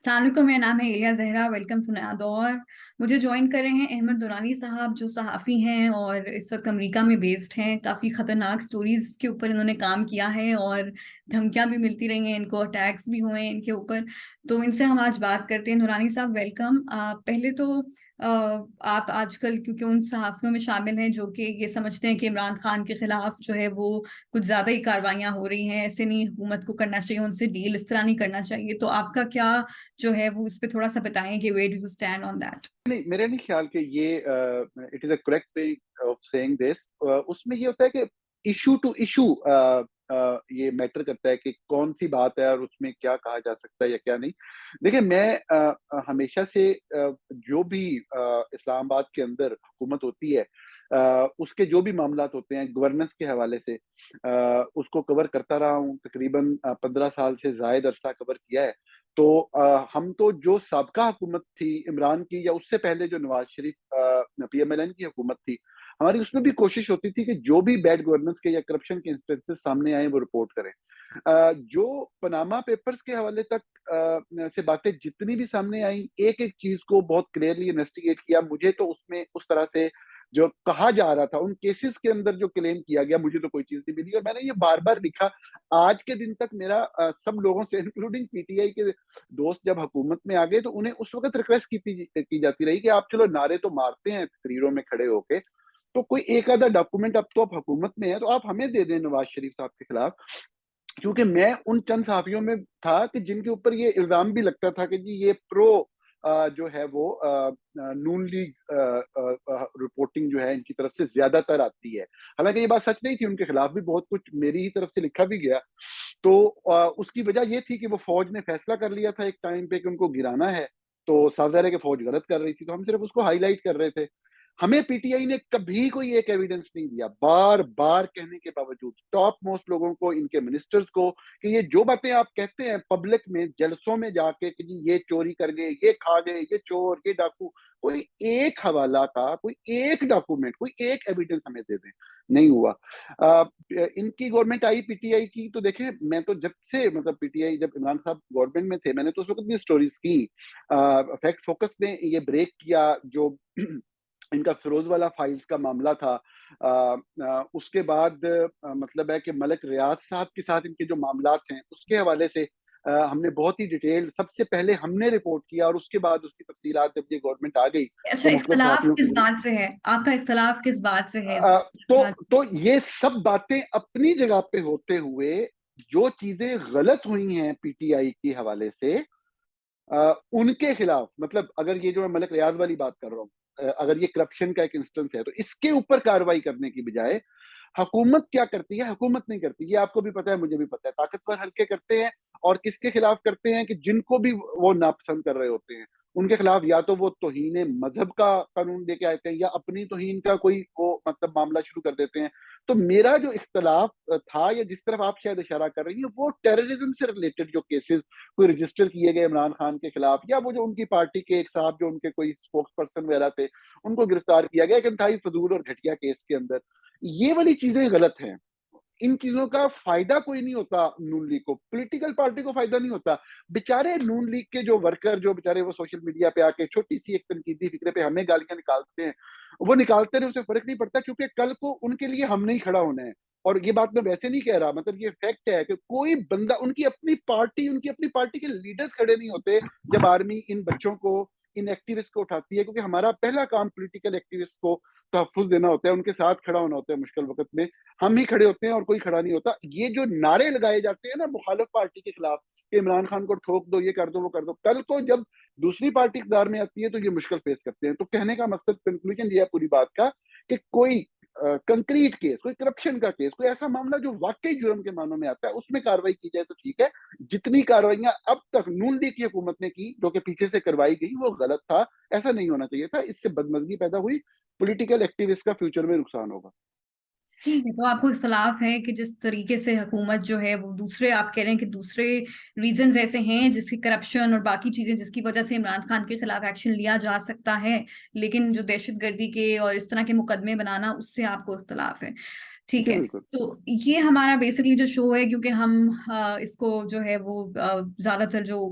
السلام علیکم، میرا نام ہے ایلیا زہرا، ویلکم ٹو نیا دور۔ مجھے جوائن کر رہے ہیں احمد دورانی صاحب، جو صحافی ہیں اور اس وقت امریکہ میں بیسڈ ہیں۔ کافی خطرناک سٹوریز کے اوپر انہوں نے کام کیا ہے اور دھمکیاں بھی ملتی رہی ہیں ان کو، اٹیکس بھی ہوئے ہیں ان کے اوپر۔ تو ان سے ہم آج بات کرتے ہیں۔ دورانی صاحب ویلکم۔ پہلے تو آپ آج کل کیونکہ ان صحافیوں میں شامل ہیں جو کہ یہ سمجھتے ہیں کہ عمران خان کے خلاف جو ہے وہ کچھ زیادہ ہی کاروائیاں ہو رہی ہیں، ایسے نہیں حکومت کو کرنا چاہیے، ان سے ڈیل اس طرح نہیں کرنا چاہیے، تو آپ کا کیا جو ہے وہ اس پہ تھوڑا سا بتائیں کہ where do you stand on that? نہیں، میرا نہیں خیال کہ یہ it is a correct way of saying this. اس میں یہ ہوتا ہے کہ ایشو ٹو ایشو یہ میٹر کرتا ہے کہ کون سی بات ہے اور اس میں کیا کہا جا سکتا ہے یا کیا نہیں۔ دیکھیں، میں ہمیشہ سے جو بھی اسلام آباد کے اندر حکومت ہوتی ہے، اس کے جو بھی معاملات ہوتے ہیں گورننس کے حوالے سے، اس کو کور کرتا رہا ہوں۔ تقریباً 15 سال سے زائد عرصہ کور کیا ہے۔ تو ہم تو جو سابقہ حکومت تھی عمران کی، یا اس سے پہلے جو Nawaz Sharif P M L N کی حکومت تھی، ہماری اس میں بھی کوشش ہوتی تھی کہ جو بھی بیڈ گورننس کے یا کرپشن کے انسٹنسز سامنے آئیں وہ رپورٹ کریں۔ جو پناما پیپرز کے حوالے تک سے باتیں جتنی بھی سامنے آئیں، ایک ایک چیز کو بہت کلیئرلی انویسٹیگیٹ کیا۔ مجھے تو اس میں اس طرح سے جو کہا جا رہا تھا ان کیسز کے اندر جو کلیم کیا گیا، مجھے تو کوئی چیز نہیں ملی، اور میں نے یہ بار بار لکھا۔ آج کے دن تک میرا سب لوگوں سے انکلوڈنگ پی ٹی آئی کے دوست جب حکومت میں آ گئے تو انہیں اس وقت ریکویسٹ کی جاتی رہی کہ آپ چلو نعرے تو مارتے ہیں تقریروں میں کھڑے ہو کے، تو کوئی ایک آدھا ڈاکومنٹ، اب تو آپ حکومت میں ہیں تو آپ ہمیں دے دیں نواز شریف صاحب کے خلاف۔ کیونکہ میں ان چند صحافیوں میں تھا کہ جن کے اوپر یہ الزام بھی لگتا تھا کہ جی یہ جو ہے وہ نون لیگ رپورٹنگ جو ہے ان کی طرف سے زیادہ تر آتی ہے۔ حالانکہ یہ بات سچ نہیں تھی، ان کے خلاف بھی بہت کچھ میری ہی طرف سے لکھا بھی گیا۔ تو اس کی وجہ یہ تھی کہ وہ فوج نے فیصلہ کر لیا تھا ایک ٹائم پہ کہ ان کو گرانا ہے، تو ظاہر ہے کہ فوج غلط کر رہی تھی، تو ہم صرف اس کو ہائی لائٹ کر رہے تھے۔ ہمیں پی ٹی آئی نے کبھی کوئی ایک ایویڈنس نہیں دیا، بار بار کہنے کے باوجود ٹاپ موسٹ لوگوں کو، ان کے منسٹرز کو، کہ یہ جو باتیں آپ کہتے ہیں پبلک میں جلسوں میں جا کے کہ جی یہ چوری کر گئے، یہ کھا گئے، یہ چور، یہ ڈاکو، کوئی ایک حوالہ کا، کوئی ایک ڈاکومنٹ، کوئی ایک ایویڈنس ہمیں دے دیں، نہیں ہوا۔ ان کی government I P T I کی، تو دیکھیں میں تو جب سے مطلب پی ٹی آئی جب عمران صاحب گورنمنٹ میں تھے، میں نے تو اس وقت بھی سٹوریز کی۔ فیکٹ فوکس نے یہ بریک کیا جو ان کا فیروز والا فائلز کا معاملہ تھا۔ اس کے بعد مطلب ہے کہ ملک ریاض صاحب کے ساتھ ان کے جو معاملات ہیں اس کے حوالے سے ہم نے بہت ہی ڈیٹیل، سب سے پہلے ہم نے رپورٹ کیا، اور اس کے بعد اس کی تفصیلات جب یہ گورنمنٹ آ گئی اچھا، تو مختلف اختلاف صحافیوں کس کی بات سے ہے؟ آپ کا اختلاف کس بات سے ہے؟ تو یہ سب باتیں اپنی جگہ پہ ہوتے ہوئے جو چیزیں غلط ہوئی ہیں پی ٹی آئی کے حوالے سے ان کے خلاف، مطلب اگر یہ جو میں ملک ریاض والی بات کر رہا ہوں، اگر یہ کرپشن کا ایک انسٹنس ہے تو اس کے اوپر کارروائی کرنے کی بجائے حکومت کیا کرتی ہے؟ حکومت نہیں کرتی، یہ آپ کو بھی پتا ہے، مجھے بھی پتا ہے، طاقتور حلقے کرتے ہیں، اور کس کے خلاف کرتے ہیں کہ جن کو بھی وہ ناپسند کر رہے ہوتے ہیں ان کے خلاف یا تو وہ توہین مذہب کا قانون دے کے آتے ہیں، یا اپنی توہین کا کوئی وہ مطلب معاملہ شروع کر دیتے ہیں۔ تو میرا جو اختلاف تھا، یا جس طرف آپ شاید اشارہ کر رہی ہیں، وہ ٹیررزم سے ریلیٹڈ جو کیسز کوئی رجسٹر کیے گئے عمران خان کے خلاف، یا وہ جو ان کی پارٹی کے ایک صاحب جو ان کے کوئی اسپوکس پرسن وغیرہ تھے ان کو گرفتار کیا گیا ایک انتہائی فضول اور گھٹیا کیس کے اندر، یہ والی چیزیں غلط ہیں۔ ان چیزوں کا فائدہ کوئی نہیں ہوتا نون لیگ کو، پولیٹیکل پارٹی کو فائدہ نہیں ہوتا۔ بیچارے نون لیگ کے جو ورکر، جو بیچارے وہ سوشل میڈیا پہ آ کے چھوٹی سی ایک تنقیدی فکرے پہ ہمیں گالیاں نکالتے ہیں، وہ نکالتے رہے، اسے فرق نہیں پڑتا، کیونکہ کل کو ان کے لیے ہم نہیں کھڑا ہونا ہے۔ اور یہ بات میں ویسے نہیں کہہ رہا، مطلب یہ فیکٹ ہے کہ کوئی بندہ، ان کی اپنی پارٹی کے لیڈرز کھڑے نہیں ہوتے جب آرمی ان بچوں کو، ان ایکٹیوسٹ کو اٹھاتی ہے، کیونکہ ہمارا پہلا کام پولیٹیکل ایکٹیوسٹ کو تحفظ دینا ہوتا ہے، ان کے ساتھ کھڑا ہونا ہوتا ہے مشکل وقت میں۔ ہم ہی کھڑے ہوتے ہیں اور کوئی کھڑا نہیں ہوتا۔ یہ جو نعرے لگائے جاتے ہیں نا مخالف پارٹی کے خلاف کہ عمران خان کو ٹھوک دو، یہ کر دو، وہ کر دو، کل کو جب دوسری پارٹی اقتدار میں آتی ہے تو یہ مشکل فیس کرتے ہیں۔ تو کہنے کا مقصد، کنکلوژن یہ ہے پوری بات کا کہ کوئی کنکریٹ کیس، کوئی کرپشن کا کیس، کوئی ایسا معاملہ جو واقعی جرم کے معنوں میں آتا ہے، اس میں کاروائی کی جائے تو ٹھیک ہے۔ جتنی کارروائیاں اب تک نون لیگ کی حکومت نے کی جو کہ پیچھے سے کروائی گئی، وہ غلط تھا، ایسا نہیں ہونا چاہیے تھا، اس سے بدمزگی پیدا ہوئی، پولیٹیکل ایکٹیوسٹ کا فیوچر میں نقصان ہوگا۔ ٹھیک ہے، تو آپ کو اختلاف ہے کہ جس طریقے سے حکومت جو ہے وہ دوسرے، آپ کہہ رہے ہیں کہ دوسرے ریزنز ایسے ہیں جس کی کرپشن اور باقی چیزیں جس کی وجہ سے عمران خان کے خلاف ایکشن لیا جا سکتا ہے، لیکن جو دہشت گردی کے اور اس طرح کے مقدمے بنانا، اس سے آپ کو اختلاف ہے۔ ٹھیک جی ہے، بالکل۔ تو یہ ہمارا بیسکلی جو شو ہے، کیونکہ ہم اس کو جو ہے وہ زیادہ تر جو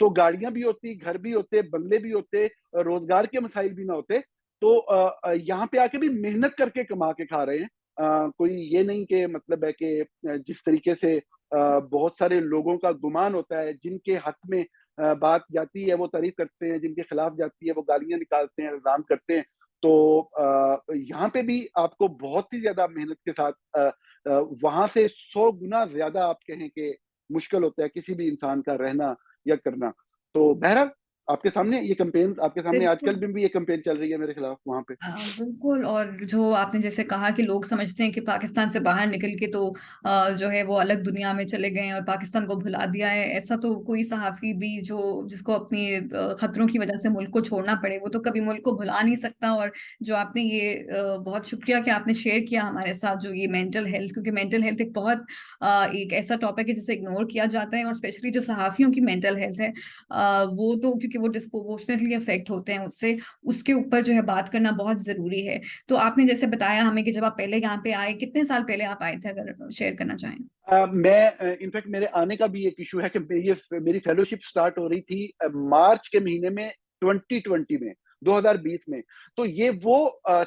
تو گاڑیاں بھی ہوتی, گھر بھی ہوتے, بنگلے بھی ہوتے, روزگار کے مسائل بھی نہ ہوتے, تو یہاں پہ آ کے بھی محنت کر کے کما کے کھا رہے ہیں. کوئی یہ نہیں کہ مطلب ہے کہ جس طریقے سے بہت سارے لوگوں کا گمان ہوتا ہے, جن کے حق میں بات جاتی ہے وہ تعریف کرتے ہیں, جن کے خلاف جاتی ہے وہ گالیاں نکالتے ہیں, الزام کرتے ہیں. تو یہاں پہ بھی آپ کو بہت ہی زیادہ محنت کے ساتھ وہاں سے 100 گنا زیادہ آپ کہیں کہ مشکل ہوتا ہے کسی بھی انسان کا رہنا یا کرنا. تو بہرحال آپ کے سامنے یہ کمپین, آپ کے سامنے آج کل بالکل. بھی یہ کمپین چل رہی ہے میرے خلاف وہاں پہ. بالکل. اور جو آپ نے جیسے کہا کہ لوگ سمجھتے ہیں کہ پاکستان سے باہر نکل کے تو جو ہے وہ الگ دنیا میں چلے گئے ہیں اور پاکستان کو بھلا دیا ہے. ایسا تو کوئی صحافی بھی جس کو اپنی خطروں کی وجہ سے ملک کو چھوڑنا پڑے وہ تو کبھی ملک کو بھلا نہیں سکتا. اور جو آپ نے یہ بہت شکریہ کہ آپ نے شیئر کیا ہمارے ساتھ جو یہ مینٹل ہیلتھ, کیونکہ مینٹل ہیلتھ ایک بہت ایک ایسا ٹاپک ہے جسے اگنور کیا جاتا ہے, اور اسپیشلی جو صحافیوں کی مینٹل ہیلتھ ہے وہ تو کیونکہ وہ ڈسپروپورشنیٹلی افیکٹ ہوتے ہیں اس کے اوپر جو ہے بات کرنا بہت ضروری ہے. تو آپ نے جیسے بتایا ہمیں کہ جب آپ پہلے یہاں پہ آئے, کتنے سال پہلے آپ آئے تھے, اگر شیئر کرنا چاہیں؟ میں انفیکٹ میرے آنے کا بھی ایک ایشو ہے کہ میری فیلوشپ سٹارٹ ہو رہی تھی مارچ کے مہینے میں 2020 میں, 2020 میں. تو یہ وہ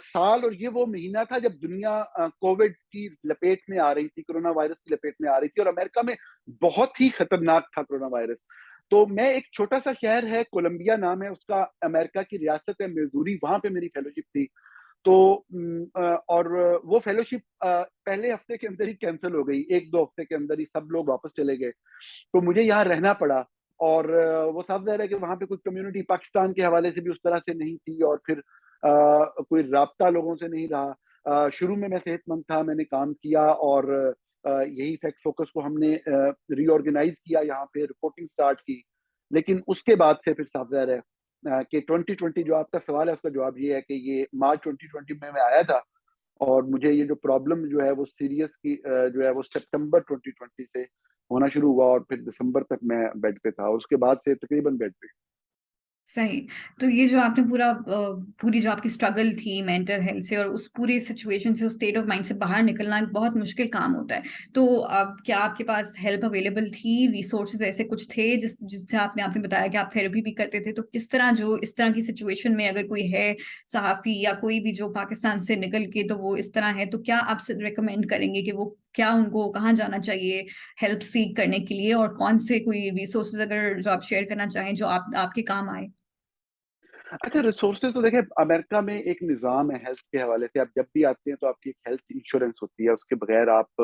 سال اور یہ وہ مہینہ تھا جب دنیا کووڈ کی لپیٹ میں آ رہی تھی, کرونا وائرس کی لپیٹ میں آ رہی تھی, اور امریکہ میں بہت ہی خطرناک تھا کرونا وائرس. تو میں ایک چھوٹا سا شہر ہے, کولمبیا نام ہے اس کا, امریکہ کی ریاست ہے میزوری, وہاں پہ میری فیلوشپ تھی. تو اور وہ فیلوشپ پہلے ہفتے کے اندر ہی کینسل ہو گئی, 1-2 ہفتے کے اندر ہی سب لوگ واپس چلے گئے. تو مجھے یہاں رہنا پڑا, اور وہ صاف ظاہر ہے کہ وہاں پہ کوئی کمیونٹی پاکستان کے حوالے سے بھی اس طرح سے نہیں تھی, اور پھر کوئی رابطہ لوگوں سے نہیں رہا. شروع میں صحت مند تھا, میں نے کام کیا, اور یہی فیکٹ فوکس کو ہم نے ری آرگنائز کیا, یہاں پہ رپورٹنگ سٹارٹ کی. لیکن اس کے بعد سے پھر صاف ظاہر ہے کہ 2020 جو آپ کا سوال ہے اس کا جواب یہ ہے کہ یہ مارچ 2020 میں آیا تھا, اور مجھے یہ جو پرابلم جو ہے وہ سیریس کی جو ہے وہ سپٹمبر 2020 سے ہونا شروع ہوا, اور پھر دسمبر تک میں بیڈ پہ تھا, اس کے بعد سے تقریباً بیڈ پہ. صحیح. تو یہ جو آپ نے پوری جو آپ کی اسٹرگل تھی مینٹل ہیلتھ سے, اور اس پوری سچویشن سے, اسٹیٹ آف مائنڈ سے باہر نکلنا ایک بہت مشکل کام ہوتا ہے. تو کیا آپ کے پاس ہیلپ اویلیبل تھی, ریسورسز ایسے کچھ تھے جس سے آپ نے بتایا کہ آپ تھراپی بھی کرتے تھے, تو کس طرح جو اس طرح کی سچویشن میں اگر کوئی ہے صحافی یا کوئی بھی جو پاکستان سے نکل کے تو وہ اس طرح ہے, تو کیا آپ سے ریکمینڈ کریں گے کہ وہ کیا ان کو کہاں جانا چاہیے ہیلپ سیک کرنے کے لیے, اور کون سے کوئی ریسورسز اگر جو آپ شیئر کرنا چاہیں جو آپ کے کام آئے؟ اچھا, ریسورسز تو دیکھیں امریکہ میں ایک نظام ہے ہیلتھ کے حوالے سے. آپ جب بھی آتے ہیں تو آپ کی ایک ہیلتھ انشورنس ہوتی ہے, اس کے بغیر آپ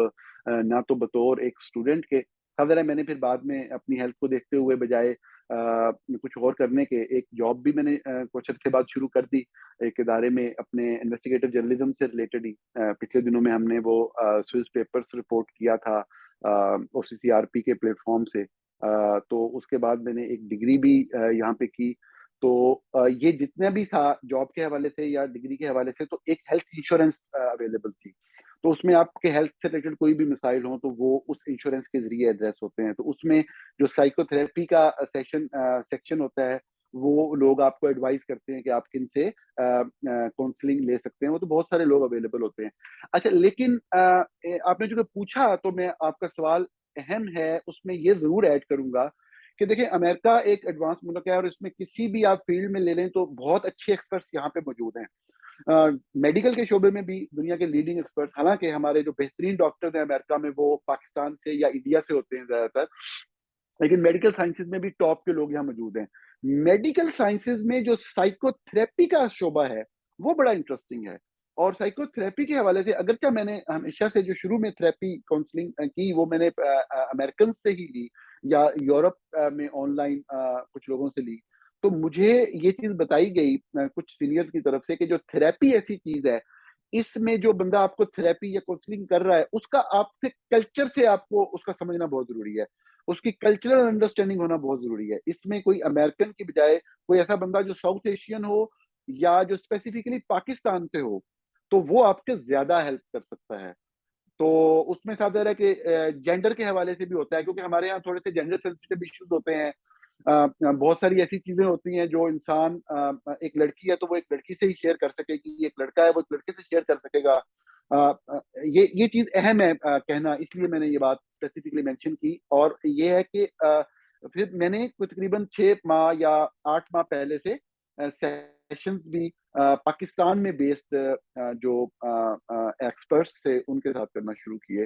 نہ تو بطور ایک اسٹوڈنٹ کے, خبر ہے میں نے پھر بعد میں اپنی ہیلتھ کو دیکھتے ہوئے بجائے کچھ اور کرنے کے ایک جاب بھی میں نے کچھ عرصے بعد شروع کر دی ایک ادارے میں, اپنے انویسٹیگیٹو جرنلزم سے ریلیٹڈ ہی. پچھلے دنوں میں ہم نے وہ سوئس پیپرز رپورٹ کیا تھا OCCRP کے پلیٹ فارم سے. تو اس کے بعد میں نے ایک ڈگری بھی یہاں پہ کی. تو یہ جتنا بھی تھا جاب کے حوالے سے یا ڈگری کے حوالے سے, تو ایک ہیلتھ انشورنس اویلیبل تھی. تو اس میں آپ کے ہیلتھ سے ریلیٹڈ کوئی بھی مسائل ہوں تو وہ اس انشورنس کے ذریعے ایڈریس ہوتے ہیں. تو اس میں جو سائیکو تھراپی کا سیکشن ہوتا ہے, وہ لوگ آپ کو ایڈوائز کرتے ہیں کہ آپ کن سے کاؤنسلنگ لے سکتے ہیں. وہ تو بہت سارے لوگ اویلیبل ہوتے ہیں. اچھا, لیکن آپ نے جو پوچھا تو میں آپ کا سوال اہم ہے, اس میں یہ ضرور ایڈ کروں گا کہ دیکھیں امریکہ ایک ایڈوانس ملک ہے, اور اس میں کسی بھی آپ فیلڈ میں لے لیں تو بہت اچھے ایکسپرٹس یہاں پہ موجود ہیں. میڈیکل کے شعبے میں بھی دنیا کے لیڈنگ ایکسپرٹس, حالانکہ ہمارے جو بہترین ڈاکٹرز ہیں امریکہ میں وہ پاکستان سے یا انڈیا سے ہوتے ہیں زیادہ تر, لیکن میڈیکل سائنسز میں بھی ٹاپ کے لوگ یہاں موجود ہیں. میڈیکل سائنسز میں جو سائیکو تھراپی کا شعبہ ہے وہ بڑا انٹرسٹنگ ہے. اور سائیکو تھراپی کے حوالے سے اگرچہ میں نے ہمیشہ سے جو شروع میں تھراپی کاؤنسلنگ کی وہ میں نے امریکن سے ہی لی یا یورپ میں آن لائن کچھ لوگوں سے لی, تو مجھے یہ چیز بتائی گئی کچھ سینئرز کی طرف سے کہ جو تھراپی ایسی چیز ہے, اس میں جو بندہ آپ کو تھراپی یا کاؤنسلنگ کر رہا ہے اس کا آپ سے کلچر سے آپ کو اس کا سمجھنا بہت ضروری ہے, اس کی کلچرل انڈرسٹینڈنگ ہونا بہت ضروری ہے. اس میں کوئی امریکن کی بجائے کوئی ایسا بندہ جو ساؤتھ ایشین ہو یا جو اسپیسیفکلی پاکستان سے ہو تو وہ آپ کے زیادہ ہیلپ کر سکتا ہے. تو اس میں ساتھ ہے کہ جینڈر کے حوالے سے بھی ہوتا ہے, کیونکہ ہمارے یہاں تھوڑے سے جینڈر سینسیٹیو ایشوز ہوتے ہیں. بہت ساری ایسی چیزیں ہوتی ہیں جو انسان, ایک لڑکی ہے تو وہ ایک لڑکی سے ہی شیئر کر سکے گی, ایک لڑکا ہے وہ ایک لڑکے سے شیئر کر سکے گا. یہ چیز اہم ہے کہنا, اس لیے میں نے یہ بات اسپیسیفکلی مینشن کی. اور یہ ہے کہ پھر میں نے تقریباً 6 ماہ یا 8 ماہ پہلے سے سیشنز بھی پاکستان میں بیسڈ جو ایکسپرٹس تھے ان کے ساتھ کرنا شروع کیے،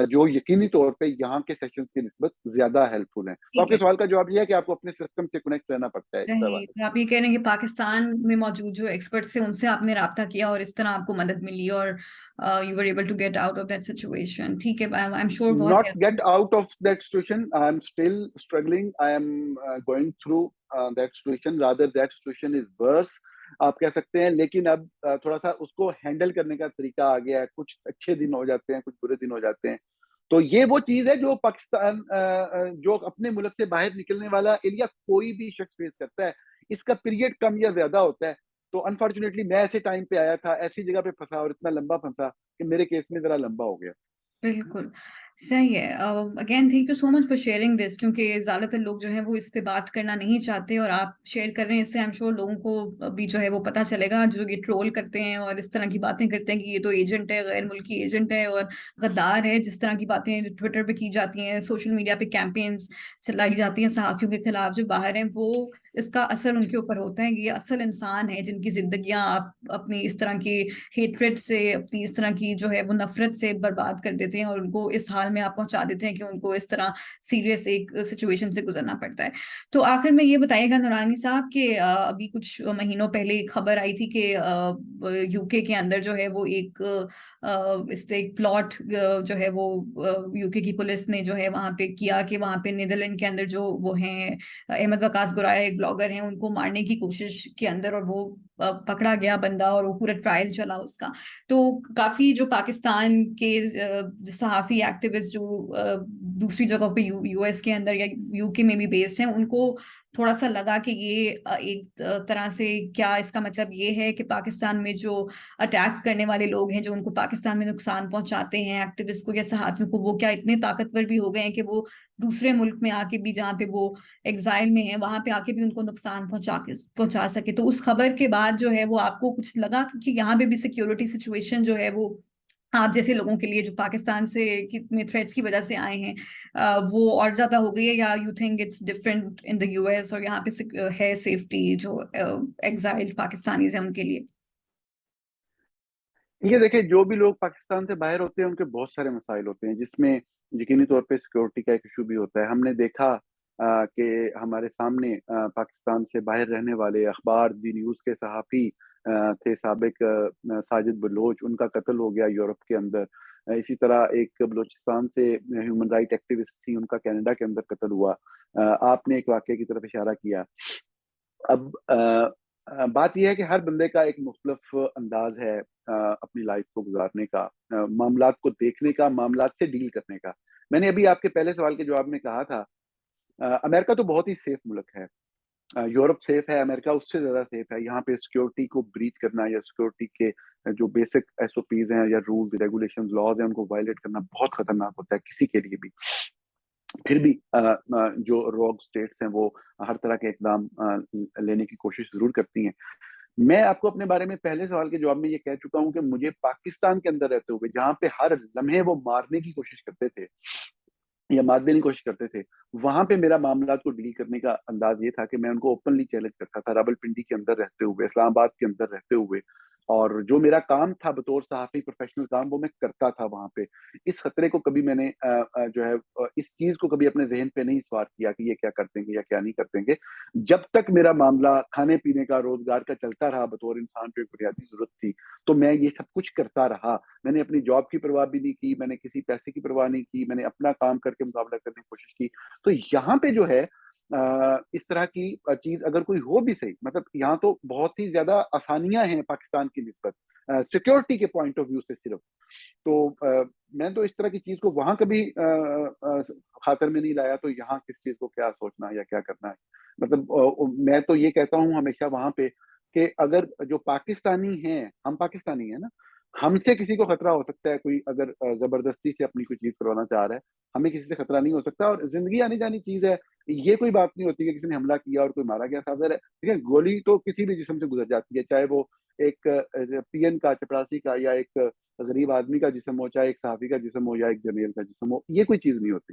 جو یقینی طور پہ یہاں کے سیشنز کی نسبت زیادہ ہیلپ فل ہیں. تو آپ ٹھیک کے ہے. سوال کا جواب یہ ہے کہ آپ کو اپنے سسٹم سے کنیکٹ رہنا پڑتا ہے اس صحیح، حوالے تو آپ یہ کہہ رہے ہیں کہ پاکستان میں موجود جو ایکسپرٹس تھے ان سے آپ نے رابطہ کیا اور اس طرح آپ کو مدد ملی اور you were able to get out of that situation. ٹھیک ہے، آئی ایم شیور سے. بہت Not help. get out of that situation. I am still struggling. I am going through that situation. Rather, that situation is worse. آپ کہہ سکتے ہیں، لیکن اب تھوڑا سا اس کو ہینڈل کرنے کا طریقہ آ گیا ہے. کچھ اچھے دن ہو جاتے ہیں، کچھ برے دن ہو جاتے ہیں. تو یہ وہ چیز ہے جو پاکستان جو اپنے ملک سے باہر نکلنے والا ایریا کوئی بھی شخص فیس کرتا ہے. اس کا پیریڈ کم یا زیادہ ہوتا ہے. تو انفارچونیٹلی میں ایسے ٹائم پہ آیا تھا، ایسی جگہ پہ پھنسا اور اتنا لمبا پھنسا کہ میرے کیس میں ذرا لمبا ہو گیا. بالکل صحیح ہے. Again thank you so much for sharing this, کیونکہ زیادہ تر لوگ جو ہے وہ اس پہ بات کرنا نہیں چاہتے اور آپ شیئر کر رہے ہیں. اس سے ایم شیور لوگوں کو بھی جو ہے وہ پتہ چلے گا، جو یہ ٹرول کرتے ہیں اور اس طرح کی باتیں کرتے ہیں کہ یہ تو ایجنٹ ہے، غیر ملکی ایجنٹ ہے اور غدار ہے. جس طرح کی باتیں ٹویٹر پہ کی جاتی ہیں، سوشل میڈیا پہ کیمپینز چلائی جاتی ہیں صحافیوں کے خلاف جو باہر ہیں، وہ اس کا اثر ان کے اوپر ہوتا ہے. یہ اصل انسان ہے جن کی زندگیاں آپ اپنی اس طرح کی ہیٹریڈ سے، اپنی اس طرح کی جو ہے وہ نفرت سے برباد کر دیتے ہیں اور ان کو اس حال میں آپ پہنچا دیتے ہیں کہ ان کو اس طرح سیریس ایک سچویشن سے گزرنا پڑتا ہے. تو آخر میں یہ بتائیے گا نورانی صاحب کہ ابھی کچھ مہینوں پہلے ایک خبر آئی تھی کہ یو کے اندر جو ہے وہ ایک اس سے ایک پلاٹ جو ہے وہ یو کی پولیس نے جو ہے وہاں پہ کیا کہ وہاں پہ نیدرلینڈ کے اندر جو وہ ہیں احمد وقاص گورایا ایک بلاگر ہیں، ان کو مارنے کی کوشش کے اندر، اور وہ پکڑا گیا بندہ اور وہ پورا ٹرائل چلا اس کا. تو کافی جو پاکستان کے صحافی ایکٹیوسٹ جو دوسری جگہوں پہ یو ایس کے اندر یا یو کے میں بھی بیسڈ ہیں، ان کو تھوڑا سا لگا کہ یہ ایک طرح سے کیا اس کا مطلب یہ ہے کہ پاکستان میں جو اٹیک کرنے والے لوگ ہیں، جو ان کو پاکستان میں نقصان پہنچاتے ہیں ایکٹیوسٹ کو یا صحافیوں کو، وہ کیا اتنے طاقتور بھی ہو گئے ہیں کہ وہ دوسرے ملک میں آ کے بھی، جہاں پہ وہ ایگزائل میں ہیں، وہاں پہ آ کے بھی ان کو نقصان پہنچا سکے. تو اس خبر کے بعد جو ہے وہ آپ کو کچھ لگا کہ یہاں پہ بھی سیکیورٹی سچویشن جو ہے وہ آپ جیسے لوگوں کے لیے جو پاکستان سے کتنے تھریٹس کی وجہ سے آئے ہیں وہ اور زیادہ ہو گئی ہے، یا you think it's different in the U S اور یہاں پہ ہے سیفٹی جو ایگزائل پاکستانیز ہیں ان کے لیے؟ یہ دیکھیں، جو بھی لوگ پاکستان سے باہر ہوتے ہیں ان کے بہت سارے مسائل ہوتے ہیں، جس میں یقینی طور پہ سیکورٹی کا ایک ایشو بھی ہوتا ہے. ہم نے دیکھا کہ ہمارے سامنے پاکستان سے باہر رہنے والے اخبار دی نیوز کے صحافی تھے سابق، ساجد بلوچ، ان کا قتل ہو گیا یورپ کے اندر. اسی طرح ایک بلوچستان سے ہیومن رائٹ ایکٹیوسٹ تھی، ان کا کینیڈا کے اندر قتل ہوا. آپ نے ایک واقعے کی طرف اشارہ کیا. اب بات یہ ہے کہ ہر بندے کا ایک مختلف انداز ہے اپنی لائف کو گزارنے کا، معاملات کو دیکھنے کا، معاملات سے ڈیل کرنے کا. میں نے ابھی آپ کے پہلے سوال کے جواب میں کہا تھا امریکہ تو بہت ہی سیف ملک ہے. یورپ سیف ہے، امریکہ اس سے زیادہ سیف ہے. یہاں پہ سیکورٹی کو بریچ کرنا یا سیکورٹی کے جو بیسک ایس او پیز ہیں یا رولز ریگولیشنز لاز ہیں ان کو وائلیٹ کرنا بہت خطرناک ہوتا ہے کسی کے لیے بھی. پھر بھی جو روگ اسٹیٹس ہیں وہ ہر طرح کے اقدام لینے کی کوشش ضرور کرتی ہیں. میں آپ کو اپنے بارے میں پہلے سوال کے جواب میں یہ کہہ چکا ہوں کہ مجھے پاکستان کے اندر رہتے ہوئے، جہاں پہ ہر لمحے وہ مارنے کی کوشش کرتے تھے یا مار دینے کی کوشش کرتے تھے، وہاں پہ میرا معاملات کو ڈیل کرنے کا انداز یہ تھا کہ میں ان کو اوپنلی چیلنج کرتا تھا، راولپنڈی کے اندر رہتے ہوئے، اسلام آباد کے اندر رہتے ہوئے. اور جو میرا کام تھا بطور صحافی، پروفیشنل کام، وہ میں کرتا تھا وہاں پہ. اس خطرے کو کبھی میں نے جو ہے اس چیز کو کبھی اپنے ذہن پہ نہیں سوار کیا کہ یہ کیا کر دیں گے یا کیا نہیں کر دیں گے. جب تک میرا معاملہ کھانے پینے کا، روزگار کا چلتا رہا بطور انسان جو ایک بنیادی ضرورت تھی، تو میں یہ سب کچھ کرتا رہا. میں نے اپنی جاب کی پرواہ بھی نہیں کی، میں نے کسی پیسے کی پرواہ نہیں کی، میں نے اپنا کام کر کے مقابلہ کرنے کی کوشش کی. تو یہاں پہ جو ہے اس طرح کی چیز اگر کوئی ہو بھی صحیح، مطلب یہاں تو بہت ہی زیادہ آسانیاں ہیں پاکستان کی نسبت سیکورٹی کے پوائنٹ آف ویو سے صرف. تو میں تو اس طرح کی چیز کو وہاں کبھی خاطر میں نہیں لایا، تو یہاں کس چیز کو کیا سوچنا یا کیا کرنا ہے. مطلب میں تو یہ کہتا ہوں ہمیشہ وہاں پہ کہ اگر جو پاکستانی ہیں، ہم پاکستانی ہیں نا، ہم سے کسی کو خطرہ ہو سکتا ہے، کوئی اگر زبردستی سے اپنی کوئی چیز کروانا چاہ رہا ہے، ہمیں کسی سے خطرہ نہیں ہو سکتا. اور زندگی آنی جانی چیز ہے، یہ کوئی بات نہیں ہوتی کہ کسی نے حملہ کیا اور کوئی مارا گیا. صاحب ہے ٹھیک ہے، گولی تو کسی بھی جسم سے گزر جاتی ہے، چاہے وہ ایک پی این کا، چپراسی کا، یا ایک غریب آدمی کا جسم ہو، چاہے ایک صحافی کا جسم ہو یا ایک جرنیل کا جسم ہو، یہ کوئی چیز نہیں ہوتی.